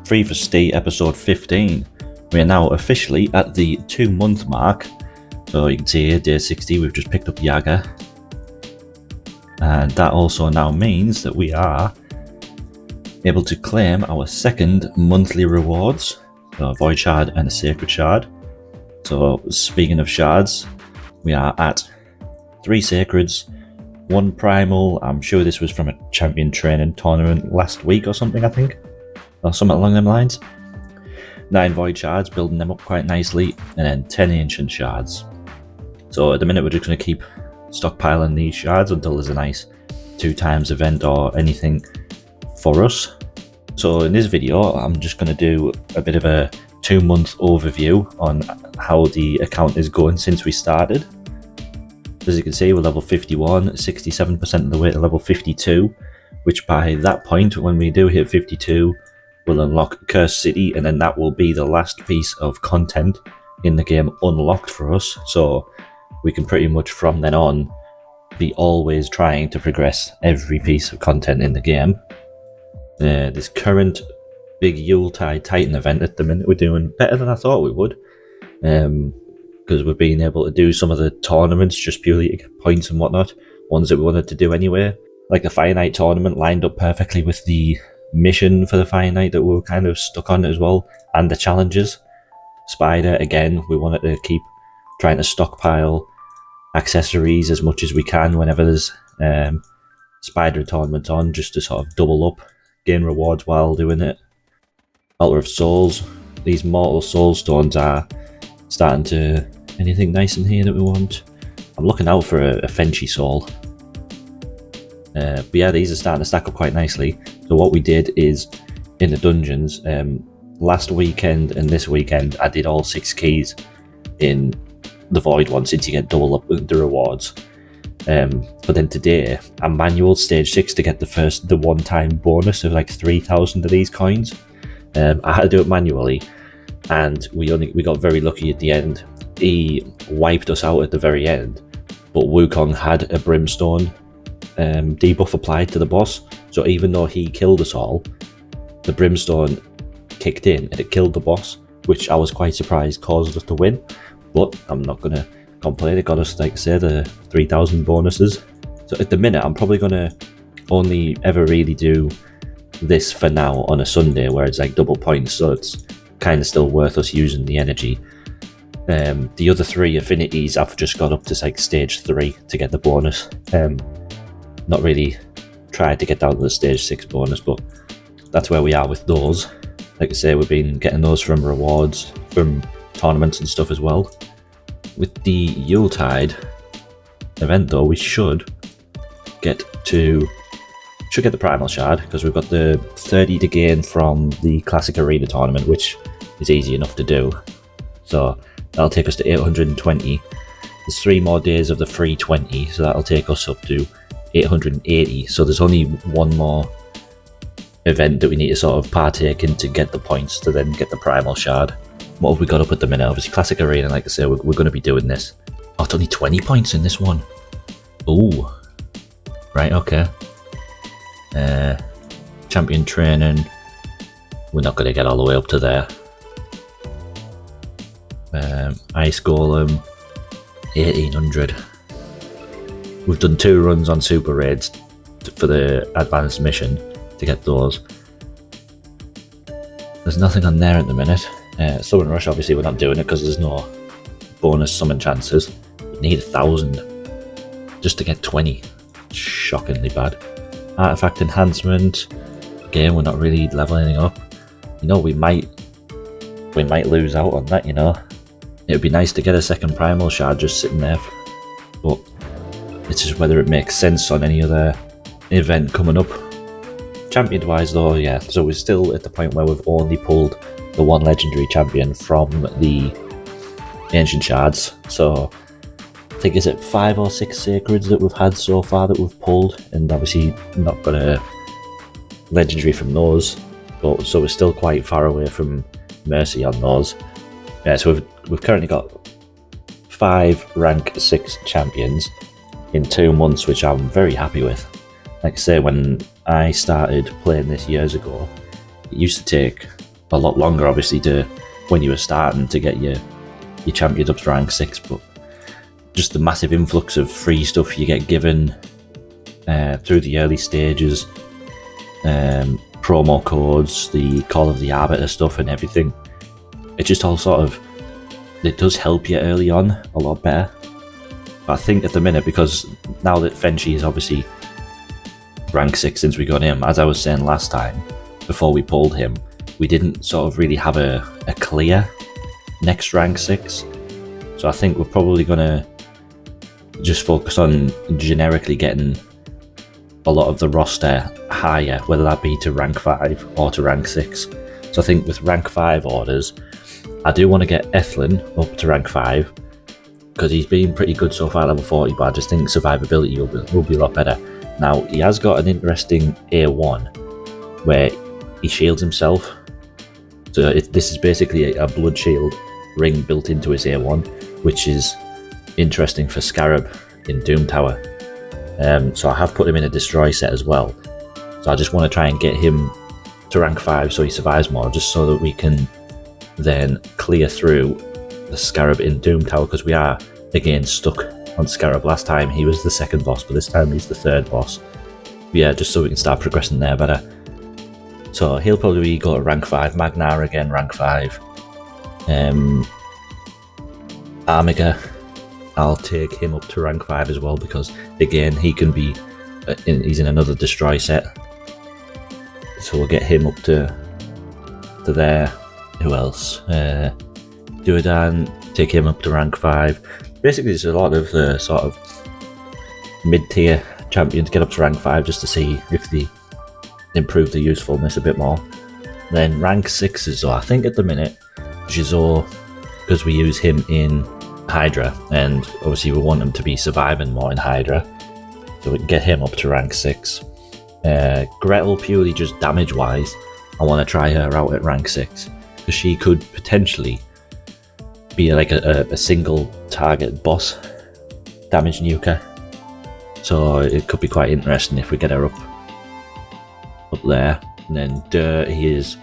Free for Stee episode 15. We are now officially at the 2-month mark. So you can see here, day 60, we've just picked up Yaga. And that also now means that we are able to claim our second monthly rewards. So a Void Shard and a Sacred Shard. So speaking of shards, we are at 3 Sacreds, 1 Primal. I'm sure this was from a champion training tournament last week or something, I think. Or something along them lines. 9 Void Shards, building them up quite nicely, and then 10 Ancient Shards. So at the minute we're just going to keep stockpiling these shards until there's a nice 2 times event or anything for us. So in this video I'm just going to do a bit of a 2-month overview on how the account is going since we started. As you can see, we're level 51, 67% of the way to level 52, which by that point, when we do hit 52, we'll unlock Cursed City, and then that will be the last piece of content in the game unlocked for us. So we can pretty much from then on be always trying to progress every piece of content in the game. This current big Yuletide Titan event at the minute, we're doing better than I thought we would. Because we've been able to do some of the tournaments just purely to get points and whatnot. Ones that we wanted to do anyway. Like the Fire Knight tournament lined up perfectly with the mission for the Fire Knight that we were kind of stuck on as well, and the challenges. Spider, again, we wanted to keep trying to stockpile accessories as much as we can whenever there's Spider tournament on, just to sort of double up, gain rewards while doing it. Altar of Souls, these Mortal Soul Stones are starting to... anything nice in here that we want? I'm looking out for a Fenchy Soul. But yeah, these are starting to stack up quite nicely. So what we did is, in the dungeons, last weekend and this weekend, I did all 6 keys in the Void one, since you get double up the rewards. But then today, I manual stage 6 to get the one-time bonus of like 3,000 of these coins. I had to do it manually, and we got very lucky at the end. He wiped us out at the very end, but Wukong had a Brimstone debuff applied to the boss, so even though he killed us all, the Brimstone kicked in and it killed the boss, which I was quite surprised caused us to win. But I'm not gonna complain, it got us, like I said, the 3,000 bonuses. So at the minute I'm probably gonna only ever really do this for now on a Sunday where it's like double points, so it's kind of still worth us using the energy. The other 3 affinities I've just got up to like stage 3 to get the bonus. Not really tried to get down to the stage 6 bonus, but that's where we are with those. Like I say, we've been getting those from rewards, from tournaments and stuff as well. With the Yuletide event though, we should get the Primal Shard, because we've got the 30 to gain from the Classic Arena tournament, which is easy enough to do. So that'll take us to 820. There's 3 more days of the free 20, so that'll take us up to 880. So there's only 1 more event that we need to sort of partake in to get the points to then get the Primal Shard. What have we got up at the minute? Obviously Classic Arena, like I say, we're going to be doing this. Oh, it's only 20 points in this one. Ooh. Right, okay. Champion training, we're not going to get all the way up to there. Ice Golem, 1800. We've done 2 runs on Super Raids for the advanced mission to get those. There's nothing on there at the minute. Summon Rush, obviously we're not doing it because there's no bonus summon chances. You need 1,000 just to get 20. Shockingly bad. Artifact Enhancement, again we're not really leveling up. You know, we might lose out on that, you know. It would be nice to get a second Primal Shard just sitting there, but it's just whether it makes sense on any other event coming up. Champion wise though, yeah, so we're still at the point where we've only pulled the 1 legendary champion from the Ancient Shards. So I think, is it 5 or 6 Sacreds that we've had so far that we've pulled, and obviously not got a legendary from those, but so we're still quite far away from Mercy on those. Yeah, so we've currently got 5 rank 6 champions in 2 months, which I'm very happy with. Like I say, when I started playing this years ago, it used to take a lot longer, obviously, to when you were starting to get your champions up to rank 6, but just the massive influx of free stuff you get given through the early stages, promo codes, the Call of the Arbiter stuff and everything. It just all sort of, it does help you early on a lot better. But I think at the minute, because now that Fenshi is obviously rank 6 since we got him, as I was saying last time, before we pulled him, we didn't sort of really have a clear next rank 6. So I think we're probably going to just focus on generically getting a lot of the roster higher, whether that be to rank 5 or to rank 6. So I think with rank 5 orders, I do want to get Ethlin up to rank 5, because he's been pretty good so far, level 40, but I just think survivability will be a lot better. Now, he has got an interesting A1, where he shields himself. So this is basically a blood shield ring built into his A1, which is interesting for Scarab in Doom Tower. So I have put him in a destroy set as well. So I just want to try and get him to rank 5 so he survives more, just so that we can then clear through the Scarab in Doom Tower, because we are again stuck on Scarab. Last time he was the second boss, but this time he's the third boss. But yeah, just so we can start progressing there better. So he'll probably go to rank 5. Magnar again, rank 5. Armiga, I'll take him up to rank 5 as well, because again he can be he's in another destroy set, so we'll get him up to there. Who else? Duodan, take him up to rank 5. Basically there's a lot of the sort of mid-tier champions get up to rank 5, just to see if they improve the usefulness a bit more. Then rank 6s, so I think at the minute Jizor, because we use him in Hydra, and obviously we want him to be surviving more in Hydra, so we can get him up to rank 6. Gretel, purely just damage wise, I want to try her out at rank 6, because she could potentially be like a single target boss damage nuker, so it could be quite interesting if we get her up there. And then Dur, he's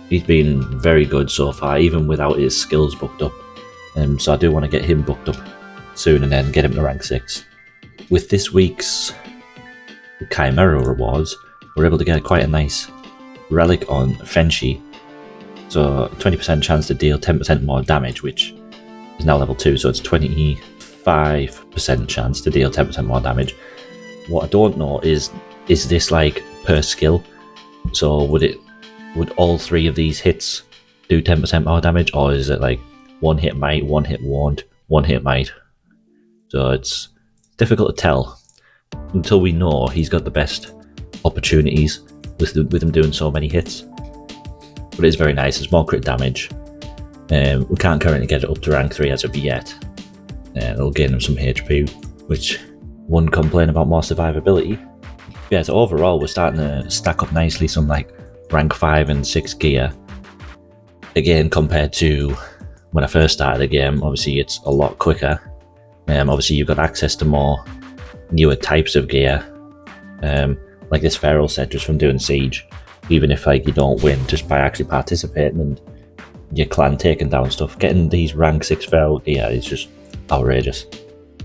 been very good so far, even without his skills booked up. So I do want to get him booked up soon and then get him to rank 6. With this week's Chimera rewards, we're able to get quite a nice relic on Fenshi. So 20% chance to deal 10% more damage, which is now level 2, so it's 25% chance to deal 10% more damage. What I don't know is this like per skill? So would all 3 of these hits do 10% more damage, or is it like 1 hit might, 1 hit won't, 1 hit might? So it's difficult to tell until we know he's got the best opportunities with him doing so many hits. But it's very nice, it's more crit damage. We can't currently get it up to rank 3 as of yet. It'll gain him some HP, which wouldn't complain about more survivability. Yeah, so overall we're starting to stack up nicely some like rank 5 and 6 gear. Again, compared to when I first started the game, obviously it's a lot quicker. Obviously you've got access to more newer types of gear. Like this Feral set just from doing Siege. Even if like you don't win, just by actually participating and your clan taking down stuff, getting these rank 6 Feral gear is just outrageous.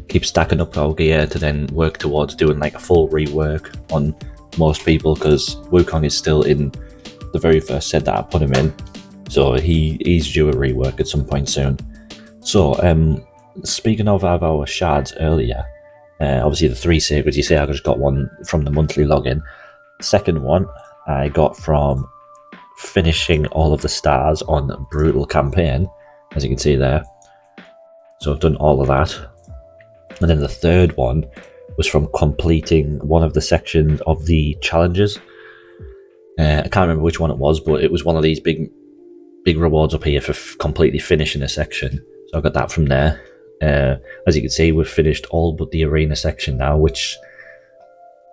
Keep stacking up our gear to then work towards doing like a full rework on most people, because Wukong is still in the very first set that I put him in, so he's due a rework at some point soon. So speaking of our shards earlier, obviously the 3 sacreds, you say I just got one from the monthly login. The second one I got from finishing all of the stars on Brutal Campaign, as you can see there. So I've done all of that. And then the third one was from completing one of the sections of the challenges. I can't remember which one it was, but it was one of these big rewards up here for completely finishing a section. So I got that from there. As you can see, we've finished all but the arena section now, which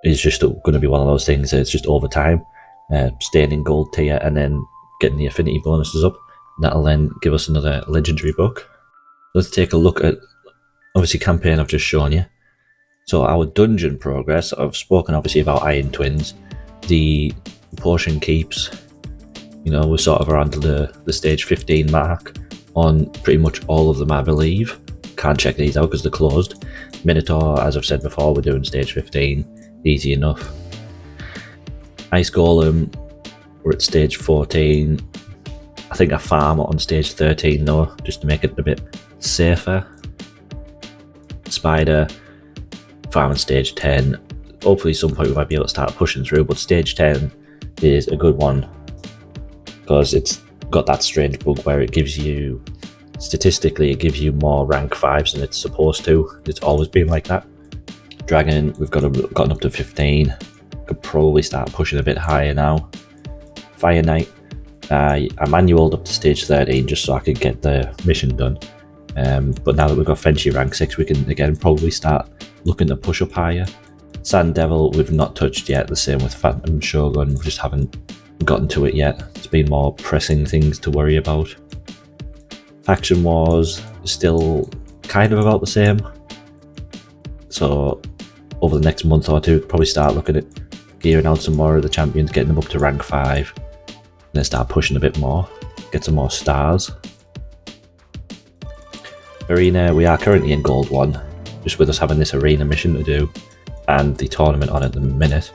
is just going to be one of those things that it's just over time. Staying in gold tier and then getting the affinity bonuses up. That'll then give us another legendary book. Let's take a look at, obviously, campaign I've just shown you. So our dungeon progress, I've spoken obviously about Iron Twins. The potion keeps You know, we're sort of around the stage 15 mark on pretty much all of them, I believe. Can't check these out because they're closed. Minotaur, as I've said before, we're doing stage 15. Easy enough. Ice Golem, we're at stage 14. I think I farm on stage 13 though, just to make it a bit safer. Spider, farm on stage 10. Hopefully at some point we might be able to start pushing through, but stage 10 is a good one because it's got that strange bug where it gives you, statistically, it gives you more rank 5s than it's supposed to. It's always been like that. Dragon, we've gotten up to 15. Could probably start pushing a bit higher now. Fire Knight, I manualed up to stage 13 just so I could get the mission done. But now that we've got Fenshi rank 6, we can again probably start looking to push up higher. Sand Devil, we've not touched yet. The same with Phantom Shogun, we just haven't gotten to it yet. It's been more pressing things to worry about. Faction Wars, still kind of about the same. So over the next month or two, probably start looking at gearing out some more of the champions, getting them up to rank 5, and then start pushing a bit more, get some more stars. Arena, we are currently in Gold 1, just with us having this arena mission to do, and the tournament on at the minute.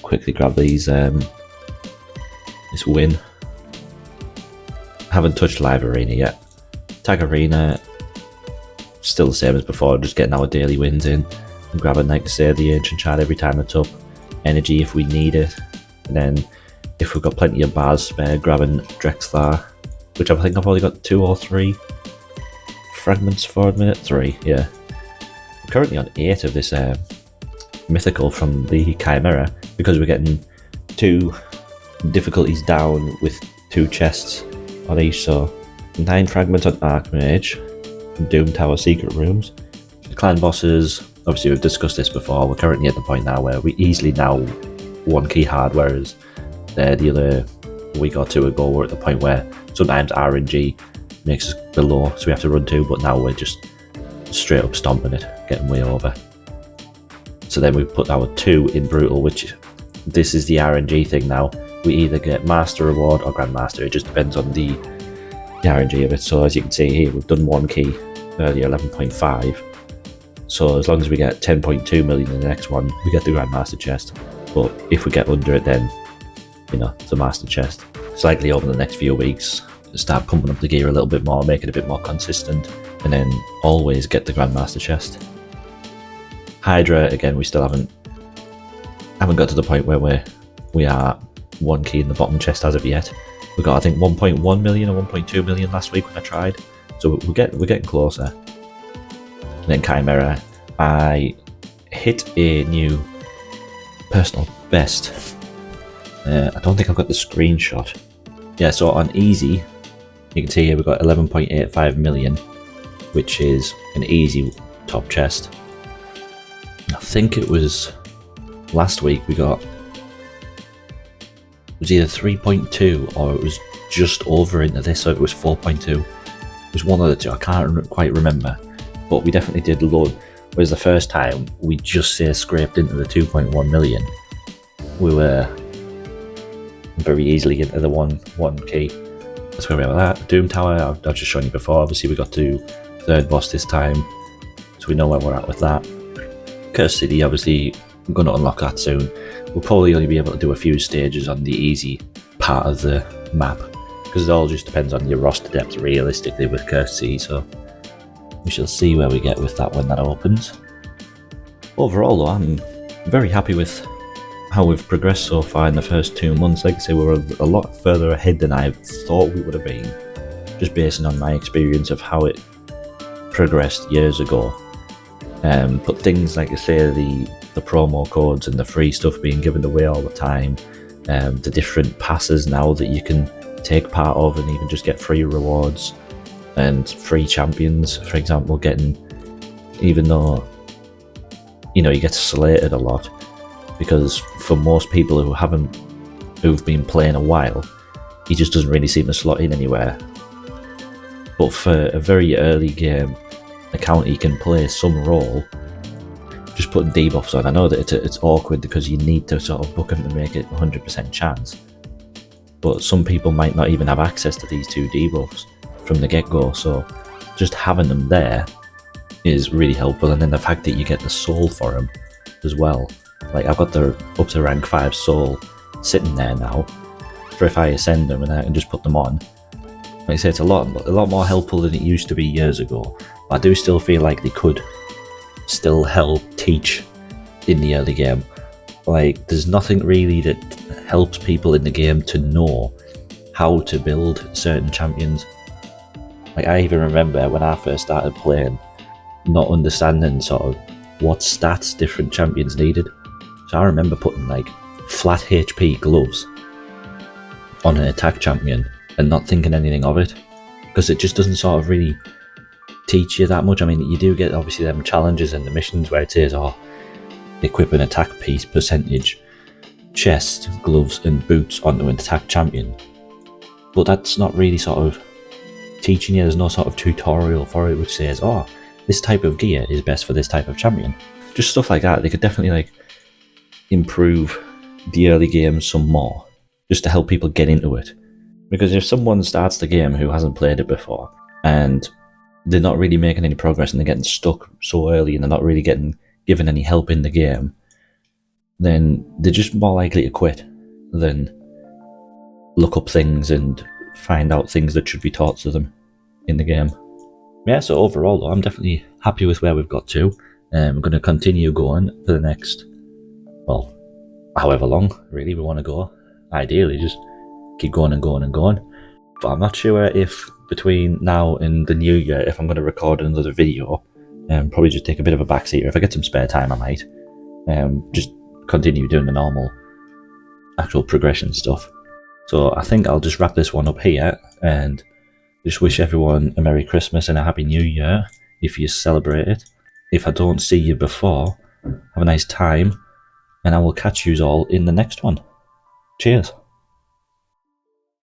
Quickly grab these, this win. Haven't touched live arena yet. Tag arena, still the same as before, just getting our daily wins in. And grabbing, like I say, the ancient shard every time it's up. Energy if we need it. And then if we've got plenty of bars spare, grabbing Drexlar, which I think I've only got 2 or 3 fragments for at the minute. 3, yeah. I'm currently on 8 of this mythical from the Chimera because we're getting 2 difficulties down with 2 chests on each. So 9 fragments on Archmage, Doom Tower secret rooms. The clan bosses, obviously we've discussed this before, we're currently at the point now where we easily now 1 key hard, whereas the other week or 2 ago we're at the point where sometimes RNG makes us below, so we have to run 2, but now we're just straight up stomping it, getting way over. So then we put our 2 in Brutal, which this is the RNG thing now. We either get Master Reward or Grandmaster, it just depends on the RNG of it. So as you can see here, we've done 1 key earlier, 11.5. So as long as we get 10.2 million in the next one, we get the Grandmaster chest. But if we get under it, then, you know, it's a Master chest. It's likely over the next few weeks, start pumping up the gear a little bit more, make it a bit more consistent, and then always get the Grandmaster chest. Hydra, again, we still haven't got to the point where we are 1 key in the bottom chest as of yet. We got, I think, 1.1 million or 1.2 million last week when I tried, so we're getting closer. And then Chimera, I hit a new personal best. I don't think I've got the screenshot. Yeah, so on easy, you can see here we've got 11.85 million, which is an easy top chest. I think it was last week we got, it was either 3.2 or it was just over into this, so it was 4.2. It was one of the two, I can't quite remember, but we definitely did load. Whereas the first time we just scraped into the 2.1 million. We were very easily into the one key. That's where we are at. Doom Tower, I've just shown you before. Obviously we got to 3rd boss this time, so we know where we're at with that. Curse City, obviously I'm going to unlock that soon. We'll probably only be able to do a few stages on the easy part of the map, because it all just depends on your roster depth realistically with Curse City, so we shall see where we get with that when that opens. Overall though, I'm very happy with how we've progressed so far in the first 2 months. Like I say, we're a lot further ahead than I thought we would have been, just based on my experience of how it progressed years ago. But things like I say, the promo codes and the free stuff being given away all the time, the different passes now that you can take part of and even just get free rewards and free champions, for example, getting, even though, you know, you get slated a lot, because for most people who've been playing a while, he just doesn't really seem to slot in anywhere. But for a very early game account, he can play some role, just putting debuffs on. I know that it's awkward because you need to sort of book him to make it 100% chance, but some people might not even have access to these 2 debuffs from the get-go, so just having them there is really helpful. And then the fact that you get the soul for them as well. Like, I've got the up to rank 5 soul sitting there now for if I ascend them, and I can just put them on. Like I say, it's a lot more helpful than it used to be years ago. But I do still feel like they could still help teach in the early game. Like, there's nothing really that helps people in the game to know how to build certain champions. Like, I even remember when I first started playing, not understanding sort of what stats different champions needed. So I remember putting like flat HP gloves on an attack champion and not thinking anything of it, because it just doesn't sort of really teach you that much. I mean, you do get obviously them challenges and the missions where it says, oh, equip an attack piece percentage, chest, gloves and boots onto an attack champion. But that's not really sort of teaching you. There's no sort of tutorial for it which says, oh, this type of gear is best for this type of champion. Just stuff like that. They could definitely like improve the early game some more, just to help people get into it. Because if someone starts the game who hasn't played it before and they're not really making any progress and they're getting stuck so early and they're not really getting given any help in the game, then they're just more likely to quit than look up things and find out things that should be taught to them in the game. Yeah, so overall though, I'm definitely happy with where we've got to. I'm going to continue going for the next, well, however long really we want to go. Ideally just keep going and going and going. But I'm not sure if between now and the new year if I'm going to record another video. Probably just take a bit of a backseat. If I get some spare time I might just continue doing the normal actual progression stuff. So I think I'll just wrap this one up here and just wish everyone a Merry Christmas and a Happy New Year if you celebrate it. If I don't see you before, have a nice time, and I will catch you all in the next one. Cheers.